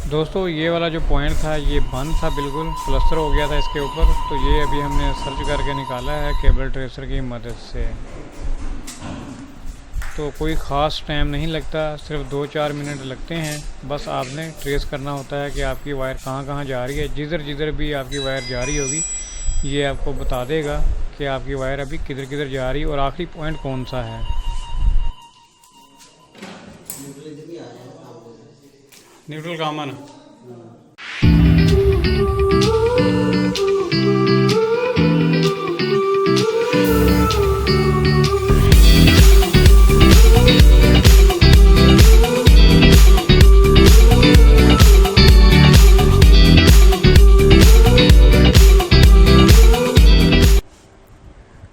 दोस्तों ये वाला जो पॉइंट था ये बंद था, बिल्कुल प्लास्टर हो गया था इसके ऊपर। तो ये अभी हमने सर्च करके निकाला है केबल ट्रेसर की मदद से। तो कोई ख़ास टाइम नहीं लगता, सिर्फ 2-4 मिनट लगते हैं। बस आपने ट्रेस करना होता है कि आपकी वायर कहाँ कहाँ जा रही है। जिधर जिधर भी आपकी वायर जा रही होगी ये आपको बता देगा कि आपकी वायर अभी किधर किधर जा रही है और आखिरी पॉइंट कौन सा है। Neutral common.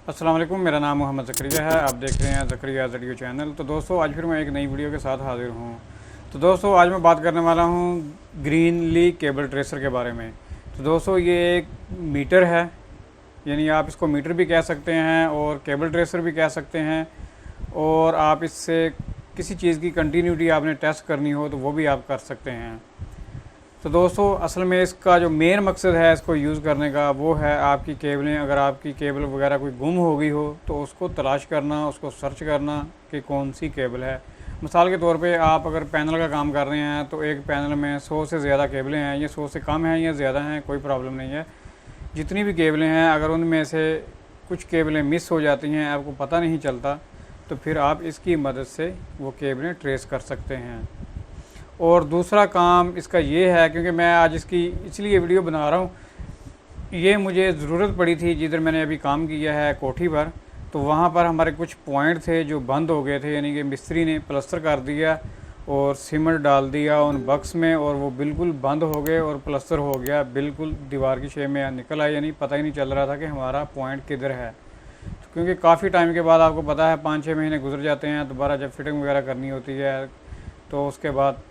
अस्सलाम वालेकुम, मेरा नाम मोहम्मद ज़करिया है। आप देख रहे हैं ज़करिया वीडियो चैनल। तो दोस्तों आज फिर मैं एक नई वीडियो के साथ हाज़िर हूँ। तो दोस्तों आज मैं बात करने वाला हूँ ग्रीनली केबल ट्रेसर के बारे में। तो दोस्तों ये एक मीटर है, यानी आप इसको मीटर भी कह सकते हैं और केबल ट्रेसर भी कह सकते हैं। और आप इससे किसी चीज़ की कंटिन्यूटी आपने टेस्ट करनी हो तो वो भी आप कर सकते हैं। तो दोस्तों असल में इसका जो मेन मकसद है इसको यूज़ करने का वो है आपकी केबलें, अगर आपकी केबल वगैरह कोई गुम हो गई हो तो उसको तलाश करना, उसको सर्च करना कि कौन सी केबल है। मिसाल के तौर पे आप अगर पैनल का काम कर रहे हैं तो एक पैनल में 100 से ज़्यादा केबलें हैं, ये 100 से कम हैं या ज़्यादा हैं कोई प्रॉब्लम नहीं है। जितनी भी केबलें हैं अगर उनमें से कुछ केबलें मिस हो जाती हैं, आपको पता नहीं चलता, तो फिर आप इसकी मदद से वो केबलें ट्रेस कर सकते हैं। और दूसरा काम इसका ये है, क्योंकि मैं आज इसकी इसलिए वीडियो बना रहा हूँ, ये मुझे ज़रूरत पड़ी थी जिधर मैंने अभी काम किया है कोठी पर। तो वहाँ पर हमारे कुछ पॉइंट थे जो बंद हो गए थे, यानी कि मिस्त्री ने प्लास्टर कर दिया और सीमेंट डाल दिया उन बक्स में और वो बिल्कुल बंद हो गए और प्लास्टर हो गया, बिल्कुल दीवार की शेप में निकल आया, यानी पता ही नहीं चल रहा था कि हमारा पॉइंट किधर है। तो क्योंकि काफ़ी टाइम के बाद आपको पता है 5-6 महीने गुजर जाते हैं, दोबारा जब फिटिंग वगैरह करनी होती है तो उसके बाद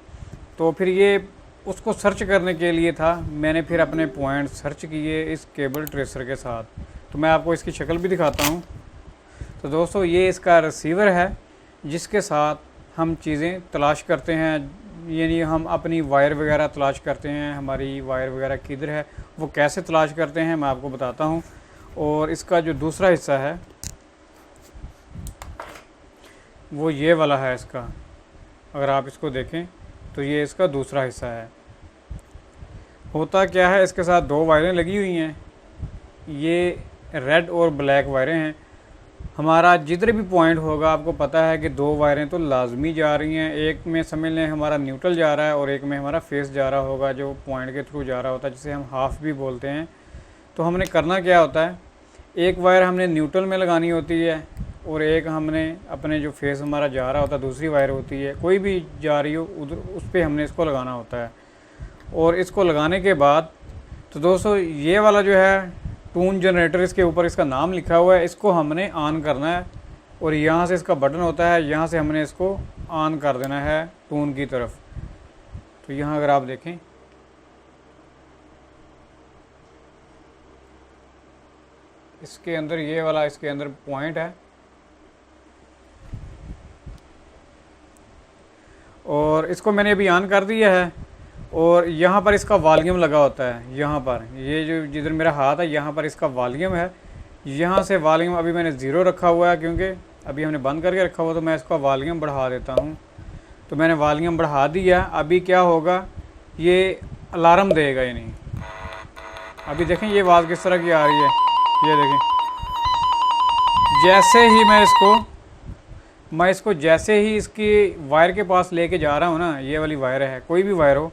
तो फिर ये उसको सर्च करने के लिए था, मैंने फिर अपने पॉइंट सर्च किए इस केबल ट्रेसर के साथ। तो मैं आपको इसकी शक्ल भी दिखाता हूँ। तो दोस्तों ये इसका रिसीवर है जिसके साथ हम चीज़ें तलाश करते हैं, यानी हम अपनी वायर वगैरह तलाश करते हैं, हमारी वायर वगैरह किधर है वो कैसे तलाश करते हैं मैं आपको बताता हूँ। और इसका जो दूसरा हिस्सा है वो ये वाला है इसका, अगर आप इसको देखें तो ये इसका दूसरा हिस्सा है। होता क्या है, इसके साथ 2 वायरें लगी हुई हैं, ये रेड और ब्लैक वायरें हैं। हमारा जिधर भी पॉइंट होगा आपको पता है कि 2 वायरें तो लाजमी जा रही हैं। एक में समझ लें हमारा न्यूट्रल जा रहा है और एक में हमारा फेस जा रहा होगा, जो पॉइंट के थ्रू जा रहा होता है, जिसे हम हाफ भी बोलते हैं। तो हमने करना क्या होता है, एक वायर हमने न्यूट्रल में लगानी होती है और एक हमने अपने जो फेस हमारा जा रहा होता है दूसरी वायर होती है, कोई भी जा रही हो उधर उस पर हमने इसको लगाना होता है। और इसको लगाने के बाद तो दोस्तों ये वाला जो है टून जनरेटर, इसके ऊपर इसका नाम लिखा हुआ है, इसको हमने ऑन करना है। और यहाँ से इसका बटन होता है, यहाँ से हमने इसको ऑन कर देना है टून की तरफ। तो यहाँ अगर आप देखें इसके अंदर ये वाला इसके अंदर पॉइंट है और इसको मैंने अभी ऑन कर दिया है। और यहाँ पर इसका वॉल्यूम लगा होता है, यहाँ पर ये जो जिधर मेरा हाथ है यहाँ पर इसका वॉल्यूम है। यहाँ से वॉल्यूम अभी मैंने 0 रखा हुआ है क्योंकि अभी हमने बंद करके रखा हुआ, तो मैं इसका वॉल्यूम बढ़ा देता हूँ। तो मैंने वॉल्यूम बढ़ा दिया। अभी क्या होगा, ये अलार्म देगा, यानी अभी देखें ये आवाज़ किस तरह की आ रही है, ये देखें। जैसे ही मैं इसको जैसे ही इसकी वायर के पास लेके जा रहा हूँ ना, ये वाली वायर है, कोई भी वायर हो,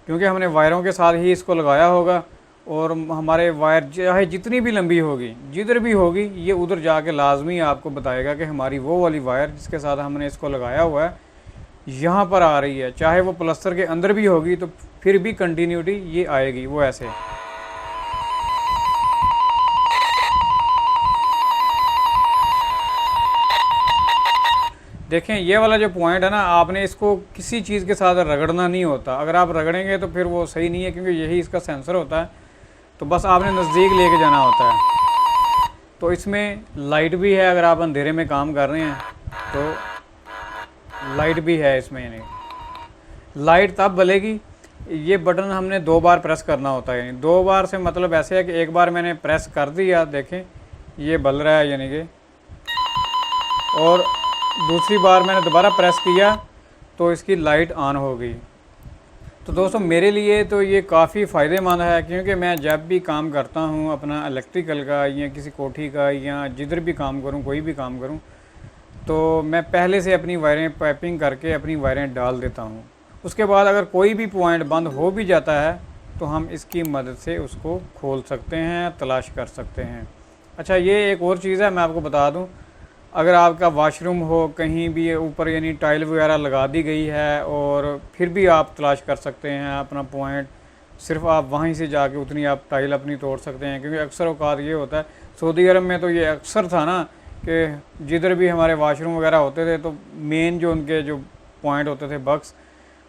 क्योंकि हमने वायरों के साथ ही इसको लगाया होगा। और हमारे वायर चाहे जितनी भी लंबी होगी, जिधर भी होगी, ये उधर जाके लाजमी आपको बताएगा कि हमारी वो वाली वायर जिसके साथ हमने इसको लगाया हुआ है यहाँ पर आ रही है। चाहे वो प्लास्टर के अंदर भी होगी तो फिर भी कंटिन्यूटी ये आएगी, वो ऐसे। देखें ये वाला जो पॉइंट है ना, आपने इसको किसी चीज़ के साथ रगड़ना नहीं होता। अगर आप रगड़ेंगे तो फिर वो सही नहीं है, क्योंकि यही इसका सेंसर होता है। तो बस आपने नज़दीक लेके जाना होता है। तो इसमें लाइट भी है, अगर आप अंधेरे में काम कर रहे हैं तो लाइट भी है इसमें। यानी लाइट तब बलेगी ये बटन हमने 2 बार प्रेस करना होता है। 2 बार से मतलब ऐसे है कि एक बार मैंने प्रेस कर दिया, देखें ये बल रहा है यानी कि, और दूसरी बार मैंने दोबारा प्रेस किया तो इसकी लाइट ऑन हो गई। तो दोस्तों मेरे लिए तो ये काफ़ी फ़ायदेमंद है, क्योंकि मैं जब भी काम करता हूँ अपना इलेक्ट्रिकल का या किसी कोठी का या जिधर भी काम करूँ, कोई भी काम करूँ, तो मैं पहले से अपनी वायरें पाइपिंग करके अपनी वायरें डाल देता हूँ। उसके बाद अगर कोई भी पॉइंट बंद हो भी जाता है तो हम इसकी मदद से उसको खोल सकते हैं, तलाश कर सकते हैं। अच्छा, ये एक और चीज़ है, मैं आपको बता दूं, अगर आपका वॉशरूम हो कहीं भी ऊपर यानी टाइल वगैरह लगा दी गई है और फिर भी आप तलाश कर सकते हैं अपना पॉइंट, सिर्फ आप वहीं से जाके उतनी आप टाइल अपनी तोड़ सकते हैं। क्योंकि अक्सर औकात ये होता है, सऊदी अरब में तो ये अक्सर था ना कि जिधर भी हमारे वॉशरूम वगैरह होते थे तो मेन जो उनके जो पॉइंट होते थे बक्स,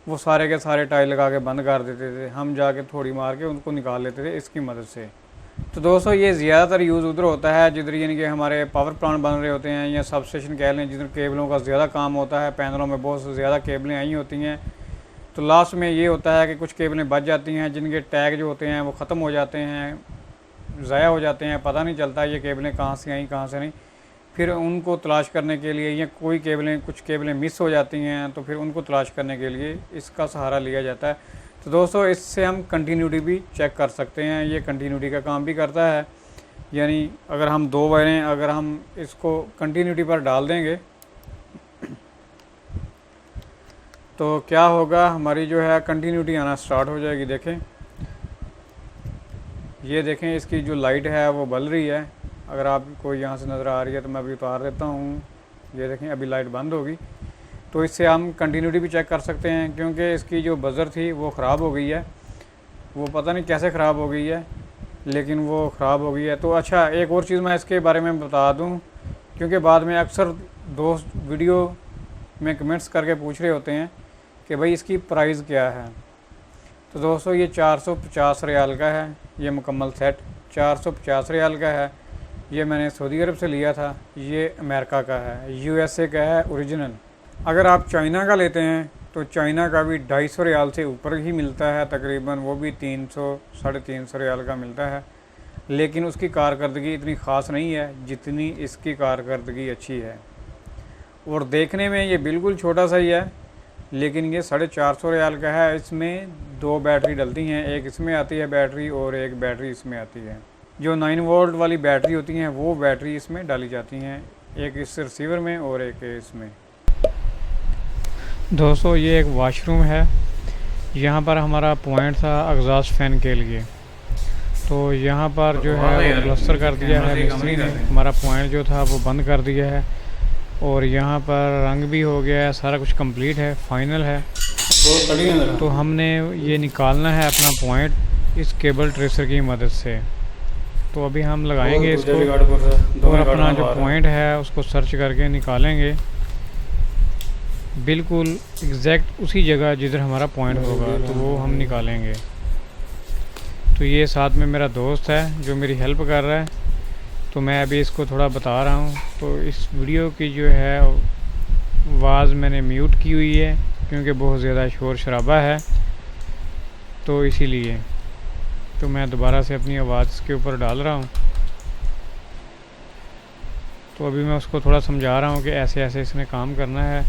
वो सारे के सारे टाइल लगा के बंद कर देते थे, हम जाके थोड़ी मार के उनको निकाल लेते थे इसकी मदद से। तो दोस्तों ये ज़्यादातर यूज़ उधर होता है जिधर यानी कि हमारे पावर प्लांट बन रहे होते हैं या सब स्टेशन कह लें, जिधर केबलों का ज़्यादा काम होता है, पैनलों में बहुत ज़्यादा केबलें आई होती हैं। तो लास्ट में ये होता है कि कुछ केबलें बच जाती हैं जिनके टैग जो होते हैं वो ख़त्म हो जाते हैं, ज़ाया हो जाते हैं, पता नहीं चलता ये केबलें कहाँ से आई कहाँ से नहीं। फिर उनको तलाश करने के लिए या कोई केबलें, कुछ केबलें मिस हो जाती हैं तो फिर उनको तलाश करने के लिए इसका सहारा लिया जाता है। तो दोस्तों इससे हम कंटिन्यूटी भी चेक कर सकते हैं, ये कंटिन्यूटी का काम भी करता है। यानी अगर हम 2 वायरें अगर हम इसको कंटिन्यूटी पर डाल देंगे तो क्या होगा, हमारी जो है कंटिन्यूटी आना स्टार्ट हो जाएगी। देखें, ये देखें इसकी जो लाइट है वो बल रही है। अगर आपको यहाँ से नज़र आ रही है तो मैं अभी उतार देता हूँ, ये देखें अभी लाइट बंद होगी। तो इससे हम कंटिन्यूटी भी चेक कर सकते हैं, क्योंकि इसकी जो बज़र थी वो ख़राब हो गई है, वो पता नहीं कैसे ख़राब हो गई है लेकिन वो ख़राब हो गई है। तो अच्छा, एक और चीज़ मैं इसके बारे में बता दूँ, क्योंकि बाद में अक्सर दोस्त वीडियो में कमेंट्स करके पूछ रहे होते हैं कि भाई इसकी प्राइस क्या है। तो दोस्तों ये 450 रियाल का है, ये मुकम्मल सेट 450 रियाल का है। ये मैंने सऊदी अरब से लिया था, ये अमेरिका का है, यूएसए का है ओरिजिनल। अगर आप चाइना का लेते हैं तो चाइना का भी 250 रियाल से ऊपर ही मिलता है तकरीबन, वो भी 300 साढ़े 300 रियाल का मिलता है। लेकिन उसकी कारकर्दगी इतनी ख़ास नहीं है जितनी इसकी कारकर्दगी अच्छी है। और देखने में ये बिल्कुल छोटा सा ही है, लेकिन ये 450 रियाल का है। इसमें 2 बैटरी डलती हैं, एक इसमें आती है बैटरी और एक बैटरी इसमें आती है। जो 9 वोल्ट वाली बैटरी होती हैं वो बैटरी इसमें डाली जाती हैं, एक इस रिसीवर में और एक इसमें। दोस्तों ये एक वॉशरूम है, यहाँ पर हमारा पॉइंट था एग्जॉस्ट फैन के लिए, तो यहाँ पर जो है वो प्लास्टर कर दिया है मिस्त्री ने, हमारा पॉइंट जो था वो बंद कर दिया है और यहाँ पर रंग भी हो गया है, सारा कुछ कंप्लीट है, फाइनल है। तो हमने ये निकालना है अपना पॉइंट इस केबल ट्रेसर की मदद से। तो अभी हम लगाएंगे इसको और अपना जो पॉइंट है उसको सर्च करके निकालेंगे, बिल्कुल एग्जैक्ट उसी जगह जिधर हमारा पॉइंट होगा तो वो हम निकालेंगे। तो ये साथ में मेरा दोस्त है जो मेरी हेल्प कर रहा है, तो मैं अभी इसको थोड़ा बता रहा हूँ। तो इस वीडियो की जो है आवाज़ मैंने म्यूट की हुई है क्योंकि बहुत ज़्यादा शोर शराबा है, तो इसीलिए तो मैं दोबारा से अपनी आवाज़ इसके ऊपर डाल रहा हूँ। तो अभी मैं उसको थोड़ा समझा रहा हूँ कि ऐसे ऐसे इसने काम करना है।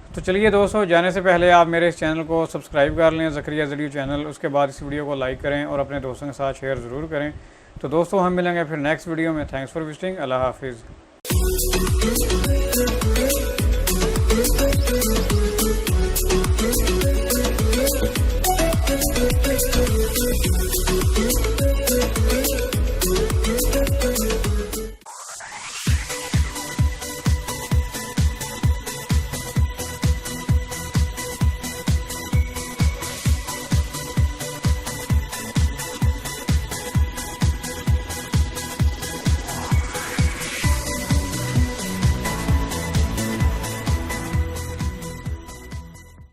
तो चलिए दोस्तों, जाने से पहले आप मेरे इस चैनल को सब्सक्राइब कर लें, ज़करिया ज़रियो चैनल। उसके बाद इस वीडियो को लाइक करें और अपने दोस्तों के साथ शेयर ज़रूर करें। तो दोस्तों हम मिलेंगे फिर नेक्स्ट वीडियो में। Thanks for visiting. अल्लाह हाफिज़।